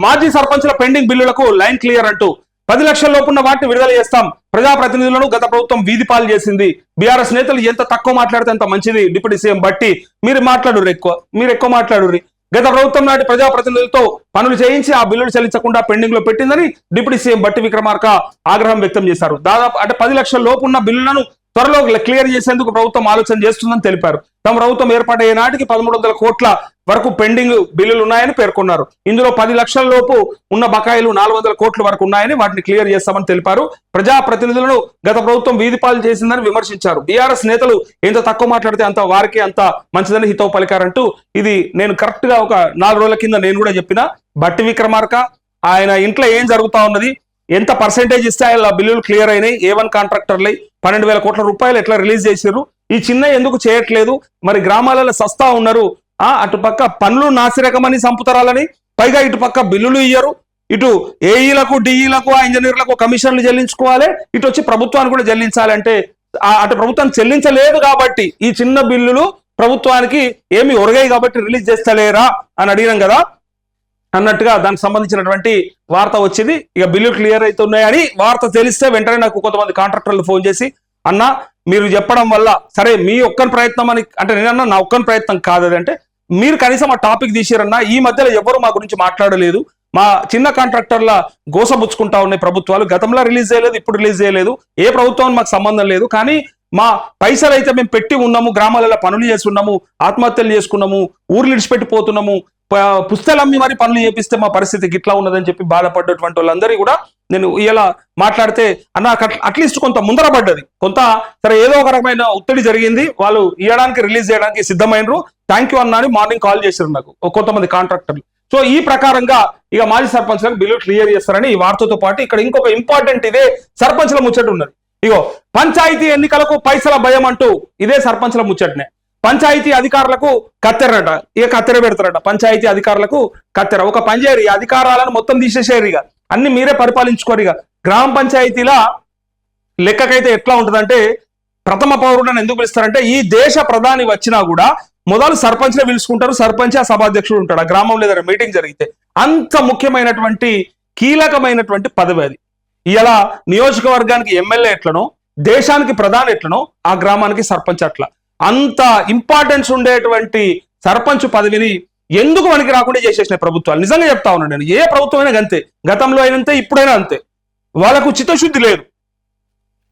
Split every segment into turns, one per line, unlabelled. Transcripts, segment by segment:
మాజీ సర్పంచుల పెండింగ్ బిల్లులకు లైన్ క్లియర్ అంటూ 10 లక్షల లోపున్న వాటిని విడుదల చేస్తాం. ప్రజాప్రతినిధులను గత ప్రభుత్వం వీధి పాలు చేసింది. బీఆర్ఎస్ నేతలు ఎంత తక్కువ మాట్లాడితే అంత మంచిది. డిప్యూటీ సీఎం బట్టి మీరు ఎక్కువ మాట్లాడుర్రి. గత ప్రభుత్వం నాటి ప్రజాప్రతినిధులతో పనులు చేయించి ఆ బిల్లులు చెల్లించకుండా పెండింగ్ లో పెట్టిందని డిప్యూటీ సీఎం బట్టి విక్రమార్క ఆగ్రహం వ్యక్తం చేశారు. దాదాపు అంటే 10 లక్షల లోపు ఉన్న బిల్లులను త్వరలో క్లియర్ చేసేందుకు ప్రభుత్వం ఆలోచన చేస్తుందని తెలిపారు. తమ ప్రభుత్వం ఏర్పాటయ్యే నాటికి 1300 కోట్ల వరకు పెండింగ్ బిల్లులు ఉన్నాయని పేర్కొన్నారు. ఇందులో 10 లక్షల లోపు ఉన్న బకాయిలు 400 కోట్ల వరకు ఉన్నాయని వాటిని క్లియర్ చేస్తామని తెలిపారు. ప్రజాప్రతినిధులను గత ప్రభుత్వం వీధిపాలు చేసిందని విమర్శించారు. బీఆర్ఎస్ నేతలు ఎంత తక్కువ మాట్లాడితే అంత వారికి అంత మంచిదని హితవు పలికారంటూ ఇది నేను కరెక్ట్ గా ఒక 4 రోజుల కింద నేను కూడా చెప్పిన. బట్టి విక్రమార్క ఆయన ఇంట్లో ఏం జరుగుతా ఉన్నది, ఎంత పర్సెంటేజ్ ఇస్తే ఆయన బిల్లులు క్లియర్ అయినాయి, A1 కాంట్రాక్టర్లై 12,000 కోట్ల రూపాయలు ఎట్లా రిలీజ్ చేశారు, ఈ చిన్న ఎందుకు చేయట్లేదు, మరి గ్రామాలలో సస్తా ఉన్నారు, అటుపక్క పనులు నాసిరకమని సంపుతరాలని, పైగా ఇటు పక్క బిల్లులు ఇయ్యరు, ఇటు ఏఈలకు డిఈలకు ఆ ఇంజనీర్లకు కమిషన్లు చెల్లించుకోవాలి, ఇటు వచ్చి ప్రభుత్వానికి కూడా చెల్లించాలంటే అటు ప్రభుత్వం చెల్లించలేదు కాబట్టి ఈ చిన్న బిల్లులు ప్రభుత్వానికి ఏమి ఒరగాయి కాబట్టి రిలీజ్ చేస్తలేరా అని అడిగినాం కదా అన్నట్టుగా దానికి సంబంధించినటువంటి వార్త వచ్చింది. ఇక బిల్లు క్లియర్ అవుతున్నాయని వార్త తెలిస్తే వెంటనే నాకు కొంతమంది కాంట్రాక్టర్లు ఫోన్ చేసి, అన్న మీరు చెప్పడం వల్ల సరే మీ ఒక్కని ప్రయత్నం అని అంటే నేనన్నా నా ఒక్కని ప్రయత్నం కాదు అంటే మీరు కనీసం ఆ టాపిక్ తీసిరన్నా, ఈ మధ్యలో ఎవరు మా గురించి మాట్లాడలేదు, మా చిన్న కాంట్రాక్టర్ల గోసబుచ్చుకుంటా ఉన్నాయి ప్రభుత్వాలు, గతంలో రిలీజ్ చేయలేదు ఇప్పుడు రిలీజ్ చేయలేదు, ఏ ప్రభుత్వం మాకు సంబంధం లేదు, కానీ మా పైసలు అయితే మేము పెట్టి ఉన్నాము, గ్రామాలలో పనులు చేస్తున్నాము, ఆత్మహత్యలు చేసుకున్నాము, ఊర్లు ఇడిచిపెట్టిపోతున్నాము, పుస్తకాలు అమ్మి మరి పనులు చేపిస్తే మా పరిస్థితికి ఇట్లా ఉన్నదని చెప్పి బాధపడ్డటువంటి వాళ్ళందరినీ కూడా నేను ఇలా మాట్లాడితే అన్న అట్లీస్ట్ కొంత ముందర పడ్డది, కొంత సరే ఏదో ఒక రకమైన ఒత్తిడి జరిగింది, వాళ్ళు ఇవ్వడానికి రిలీజ్ చేయడానికి సిద్ధమైనరు, థ్యాంక్ యూ అన్నా అని మార్నింగ్ కాల్ చేశారు నాకు కొంతమంది కాంట్రాక్టర్లు. సో ఈ ప్రకారంగా ఇక మాజీ సర్పంచ్లకు బిల్లు క్లియర్ చేస్తారని ఈ వార్తతో పాటు ఇక్కడ ఇంకొక ఇంపార్టెంట్ ఇదే సర్పంచ్ల ముచ్చట ఉన్నది. ఇగో పంచాయతీ ఎన్నికలకు పైసల భయం అంటూ ఇదే సర్పంచ్ల ముచ్చటనే. పంచాయతీ అధికారులకు కత్తెరట, ఇక కత్తెర పెడతారట, పంచాయతీ అధికారులకు కత్తెర. ఒక పని చేయరు, ఈ అధికారాలను మొత్తం తీసేసారు, ఇక అన్ని మీరే పరిపాలించుకోరు. ఇక గ్రామ పంచాయతీల లెక్కకైతే ఎట్లా ఉంటుందంటే ప్రథమ పౌరులను ఎందుకు పిలుస్తారంటే ఈ దేశ ప్రధాని వచ్చినా కూడా మొదలు సర్పంచ్లే పిలుచుకుంటారు, సర్పంచ్ ఆ సభాధ్యక్షుడు ఉంటాడు ఆ గ్రామంలో ఏదైనా మీటింగ్ జరిగితే. అంత ముఖ్యమైనటువంటి కీలకమైనటువంటి పదవి అది. ఇలా నియోజకవర్గానికి ఎమ్మెల్యే ఎట్లనో దేశానికి ప్రధాని ఎట్లనో ఆ గ్రామానికి సర్పంచ్ అట్లా. అంత ఇంపార్టెన్స్ ఉండేటువంటి సర్పంచ్ పదవిని ఎందుకు మనకి రాకుండా చేసేసిన ప్రభుత్వాలు. నిజంగా చెప్తా ఉన్నాను నేను, ఏ ప్రభుత్వం అయినా అంతే, గతంలో అయినంతే ఇప్పుడైనా అంతే, వాళ్ళకు చిత్తశుద్ధి లేదు.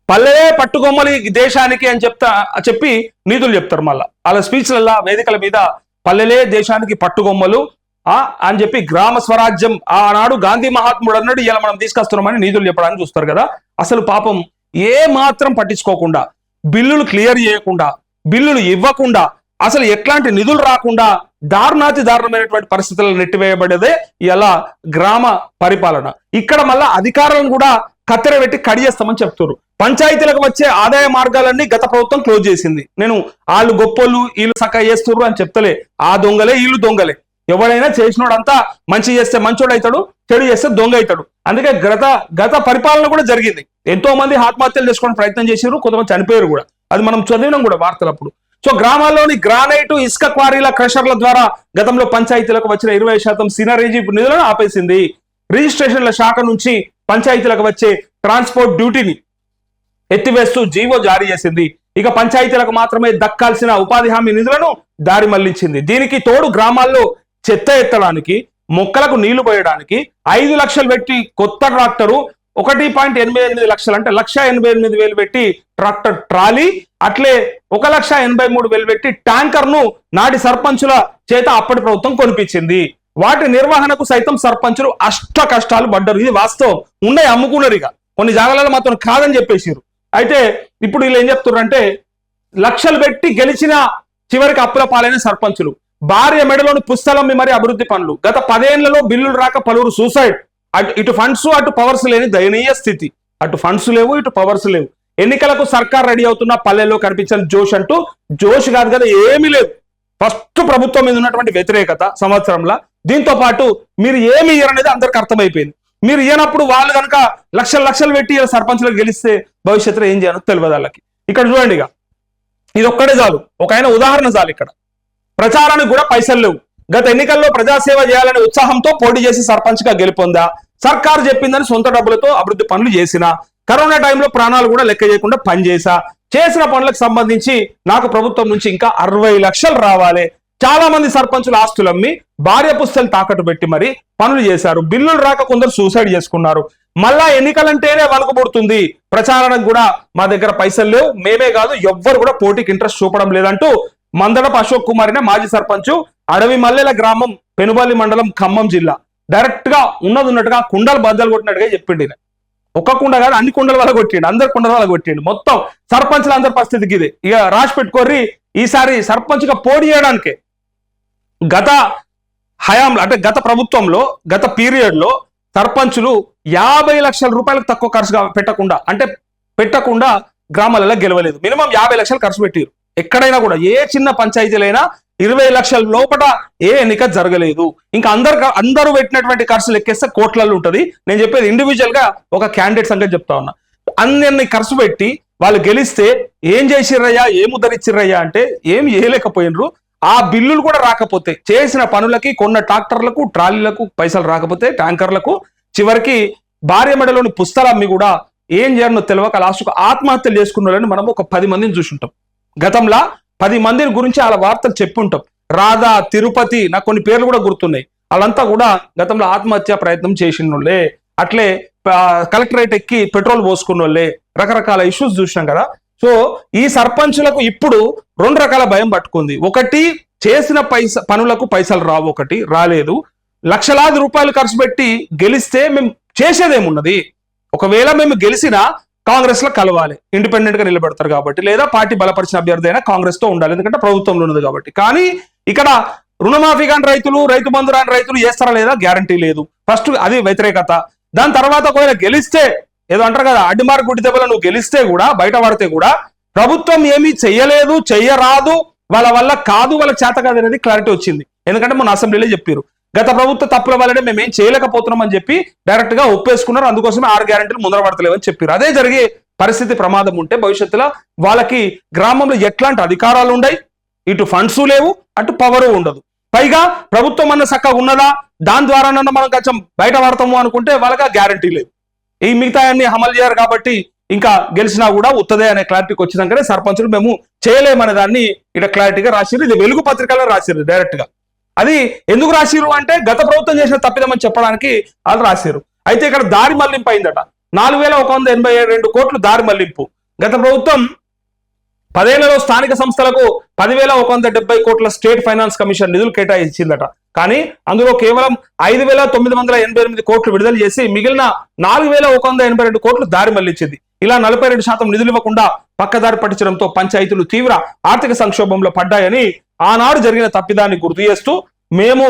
పల్లె పట్టుకొమ్మలి దేశానికి అని చెప్పి నీతులు చెప్తారు. మళ్ళా వాళ్ళ స్పీచ్లల్లా వేదికల మీద పల్లెలే దేశానికి పట్టుకొమ్మలు అని చెప్పి గ్రామ స్వరాజ్యం ఆనాడు గాంధీ మహాత్ముడు అన్నాడు, ఇలా మనం తీసుకొస్తున్నామని నీతులు చెప్పడానికి చూస్తారు కదా. అసలు పాపం ఏ మాత్రం పట్టించుకోకుండా, బిల్లులు క్లియర్ చేయకుండా, బిల్లులు ఇవ్వకుండా, అసలు ఎట్లాంటి నిధులు రాకుండా దారుణాతి దారుణమైనటువంటి పరిస్థితులను నెట్టివేయబడేదే ఇలా గ్రామ పరిపాలన. ఇక్కడ మళ్ళా అధికారులను కూడా కత్తెర పెట్టి కడియేస్తామని చెప్తారు. పంచాయతీలకు వచ్చే ఆదాయ మార్గాలన్నీ గత ప్రభుత్వం క్లోజ్ చేసింది. నేను వాళ్ళు గొప్పోళ్ళు వీళ్ళు సక్క చేస్తుర్రు అని చెప్తలే, ఆ దొంగలే వీళ్ళు దొంగలే. ఎవడైనా చేసినోడంతా మంచి చేస్తే మంచోడు అవుతాడు, చెడు చేస్తే దొంగ అవుతాడు. అందుకే గత పరిపాలన కూడా జరిగింది. ఎంతో మంది ఆత్మహత్యలు చేసుకోవడానికి ప్రయత్నం చేశారు, కొంతమంది చనిపోయారు కూడా, అది మనం చదివినాం కూడా వార్తలప్పుడు. సో గ్రామాల్లోని గ్రానైట్ ఇసుక క్వారీల క్రషర్ల ద్వారా గతంలో పంచాయతీలకు వచ్చిన 20% సినరేజీ నిధులను ఆపేసింది. రిజిస్ట్రేషన్ల శాఖ నుంచి పంచాయతీలకు వచ్చే ట్రాన్స్పోర్ట్ డ్యూటీని ఎత్తివేస్తూ జీవో జారీ చేసింది. ఇక పంచాయతీలకు మాత్రమే దక్కాల్సిన ఉపాధి హామీ నిధులను దారి మళ్లించింది. దీనికి తోడు గ్రామాల్లో చెత్త ఎత్తడానికి, మొక్కలకు నీళ్లు పోయడానికి 5 లక్షలు పెట్టి కొత్త ట్రాక్టరు, 1.88 లక్షలు అంటే 1,88,000 పెట్టి ట్రాక్టర్ ట్రాలీ, అట్లే 1,83,000 పెట్టి ట్యాంకర్ ను నాటి సర్పంచుల చేత అప్పటి ప్రభుత్వం కొనిపించింది. వాటి నిర్వహణకు సైతం సర్పంచులు అష్ట కష్టాలు పడ్డారు. ఇది వాస్తవం, ఉన్నాయి అమ్ముకున్నారు. ఇక కొన్ని జాగాలలో మాత్రం కాదని చెప్పేసారు. అయితే ఇప్పుడు వీళ్ళు ఏం చెప్తున్నారంటే లక్షలు పెట్టి గెలిచిన చివరికి అప్పుల పాలైన సర్పంచులు, భార్య మెడలోని పుస్తలమ్మి మరి అభివృద్ధి పనులు, గత 10 ఏళ్లలో బిల్లులు రాక పలువురు సూసైడ్, ఇటు ఫండ్స్ అటు పవర్స్ లేని దయనీయ స్థితి. అటు ఫండ్స్ లేవు, ఇటు పవర్స్ లేవు. ఎన్నికలకు సర్కార్ రెడీ అవుతున్న పల్లెల్లో కనిపించని జోష్ అంటూ, జోష్ కాదు కదా ఏమీ లేదు. ఫస్ట్ ప్రభుత్వం మీద ఉన్నటువంటి వ్యతిరేకత సంవత్సరంలో, దీంతో పాటు మీరు ఏమి ఇయ్యరనేది అందరికి అర్థమైపోయింది. మీరు ఇయ్యనప్పుడు వాళ్ళు కనుక లక్షలు పెట్టి సర్పంచ్లకు గెలిస్తే భవిష్యత్తులో ఏం చేయాలో తెలియదు వాళ్ళకి. ఇక్కడ చూడండి, ఇక ఇది ఒక్కడే చాలు, ఒక ఆయన ఉదాహరణ చాలు. ఇక్కడ ప్రచారానికి కూడా పైసలు లేవు, గత ఎన్నికల్లో ప్రజాసేవ చేయాలనే ఉత్సాహంతో పోటీ చేసి సర్పంచ్ గా గెలుపొందా. సర్కారు చెప్పిందని సొంత డబ్బులతో అభివృద్ధి పనులు చేసిన. కరోనా టైంలో ప్రాణాలు కూడా లెక్క చేయకుండా పనిచేసా. చేసిన పనులకు సంబంధించి నాకు ప్రభుత్వం నుంచి ఇంకా 60 లక్షలు రావాలి. చాలా మంది సర్పంచులు ఆస్తులమ్మి భార్య పుస్తలు తాకట్టు పెట్టి మరి పనులు చేశారు. బిల్లులు రాక కొందరు సూసైడ్ చేసుకున్నారు. మళ్ళా ఎన్నికలంటేనే వణుకుపుడుతుంది. ప్రచారానికి కూడా మా దగ్గర పైసలు లేవు, మేమే కాదు ఎవ్వరు కూడా పోటీకి ఇంట్రెస్ట్ చూపడం లేదంటూ మందడపు అశోక్ కుమార్ మాజీ సర్పంచ్, అడవి మల్లెల గ్రామం, పెనుబల్లి మండలం, ఖమ్మం జిల్లా డైరెక్ట్ గా ఉన్నట్టుగా కుండలు బద్దలు కొట్టినట్టుగా చెప్పిండి. ఒక్క కుండ కాదు, అన్ని కుండల వల్ల కొట్టిండు, అందరు కుండల వల్ల కొట్టిండు. మొత్తం సర్పంచ్ల అందరి పరిస్థితికి ఇది. ఇక రాసి పెట్టుకోర్రి, ఈసారి సర్పంచ్ గా పోటీ చేయడానికే గత హయాంలో అంటే గత ప్రభుత్వంలో గత పీరియడ్ లో సర్పంచులు 50 లక్షల రూపాయలకు తక్కువ ఖర్చు పెట్టకుండా గ్రామాలలో గెలవలేదు. మినిమం 50 లక్షలు ఖర్చు పెట్టారు. ఎక్కడైనా కూడా ఏ చిన్న పంచాయతీలైనా 20 లక్షల లోపల ఏ ఎన్నిక జరగలేదు. ఇంకా అందరూ పెట్టినటువంటి ఖర్చు లెక్కేస్తే కోట్లలో ఉంటది. నేను చెప్పేది ఇండివిజువల్ గా ఒక క్యాండిడేట్ సంగతి చెప్తా ఉన్నా. అన్ని ఖర్చు పెట్టి వాళ్ళు గెలిస్తే ఏం చేసిర్రయ్యా, ఏం ఉద్ధరిచ్చిర్రయ్యా అంటే ఏం చేయలేకపోయినరు. ఆ బిల్లులు కూడా రాకపోతే, చేసిన పనులకి కొన్న ట్రాక్టర్లకు ట్రాలీలకు పైసలు రాకపోతే, ట్యాంకర్లకు, చివరికి భార్య మెడలోని పుస్తకాలమ్మి కూడా ఏం చేయాలో తెలియక లాస్ట్కు ఆత్మహత్యలు చేసుకున్న వాళ్ళని మనం ఒక 10 మందిని చూసుంటాం. గతంలో 10 మందిని గురించి అలా వార్తలు చెప్పుంటాం. రాధా, తిరుపతి, నాకు కొన్ని పేర్లు కూడా గుర్తున్నాయి. వాళ్ళంతా కూడా గతంలో ఆత్మహత్య ప్రయత్నం చేసినోళ్ళే. అట్లే కలెక్టరేట్ ఎక్కి పెట్రోల్ పోసుకున్నోళ్ళే. రకరకాల ఇష్యూస్ చూసినాం కదా. సో ఈ సర్పంచులకు ఇప్పుడు 2 రకాల భయం పట్టుకుంది. ఒకటి, చేసిన పనులకు పైసలు రావు, ఒకటి రాలేదు. లక్షలాది రూపాయలు ఖర్చు పెట్టి గెలిస్తే మేము చేసేదేమున్నది. ఒకవేళ మేము గెలిచినా కాంగ్రెస్ లో కలవాలి, ఇండిపెండెంట్ గా నిలబెడతారు కాబట్టి, లేదా పార్టీ బలపరిచిన అభ్యర్థి అయినా కాంగ్రెస్ తో ఉండాలి, ఎందుకంటే ప్రభుత్వంలో ఉన్నది కాబట్టి. కానీ ఇక్కడ రుణమాఫీ కాని రైతులు, రైతు బంధు రాని రైతులు చేస్తారా లేదా గ్యారంటీ లేదు. ఫస్ట్ అది వ్యతిరేకత. దాని తర్వాత ఒకవేళ గెలిస్తే ఏదో అంటారు కదా, అడ్డిమార్ గుడి దెబ్బలు నువ్వు గెలిస్తే కూడా, బయట పడితే కూడా ప్రభుత్వం ఏమీ చెయ్యలేదు, చెయ్యరాదు, వాళ్ళ వల్ల కాదు, వాళ్ళ చేత కాదు అనేది క్లారిటీ వచ్చింది. ఎందుకంటే మొన్న అసెంబ్లీలో చెప్పారు, గత ప్రభుత్వ తప్పుల వల్లనే మేమేం చేయలేకపోతున్నాం అని చెప్పి డైరెక్ట్ గా ఒప్పేసుకున్నారు. అందుకోసమే 6 గ్యారెంటీలు ముందర పడతలేవని చెప్పారు. అదే జరిగే పరిస్థితి ప్రమాదం ఉంటే భవిష్యత్తులో వాళ్ళకి గ్రామంలో ఎట్లాంటి అధికారాలు ఉండయి, ఇటు ఫండ్స్ లేవు, అటు పవరు ఉండదు. పైగా ప్రభుత్వం అన్న చక్కగా ఉన్నదా, దాని ద్వారానన్నా మనం కొంచెం బయట పడతాము అనుకుంటే వాళ్ళకి గ్యారంటీ లేదు. ఈ మిగతా అన్ని అమలు చేయరు కాబట్టి ఇంకా గెలిచినా కూడా ఉత్తదే అనే క్లారిటీకి వచ్చినాకనే సర్పంచులు మేము చేయలేమనే దాన్ని ఇక్కడ క్లారిటీగా రాసిరు. ఇది వెలుగు పత్రికలో రాసిరు డైరెక్ట్ గా. అది ఎందుకు రాసిరు అంటే గత ప్రభుత్వం చేసిన తప్పిదమని చెప్పడానికి వాళ్ళు రాసిరు. అయితే ఇక్కడ దారి మళ్లింపు అయిందట. 4182 కోట్లు దారి మళ్లింపు. గత ప్రభుత్వం 10 ఏళ్లలో స్థానిక సంస్థలకు 10,170 కోట్ల స్టేట్ ఫైనాన్స్ కమిషన్ నిధులు కేటాయించిందట. కానీ అందులో కేవలం 5,988 కోట్లు విడుదల చేసి మిగిలిన 4,182 కోట్లు దారి మళ్లించింది. ఇలా 42% నిధులు ఇవ్వకుండా పక్కదారి పట్టించడంతో పంచాయతీలు తీవ్ర ఆర్థిక సంక్షోభంలో పడ్డాయని ఆనాడు జరిగిన తప్పిదాన్ని గుర్తు చేస్తూ మేము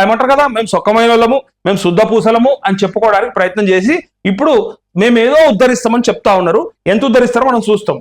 ఏమంటారు కదా, మేము సొక్కమైన వాళ్ళము, మేము శుద్ధ పూసలము అని చెప్పుకోవడానికి ప్రయత్నం చేసి ఇప్పుడు మేమేదో ఉద్ధరిస్తామని చెప్తా ఉన్నారు. ఎంత ఉద్ధరిస్తారో మనం చూస్తాం.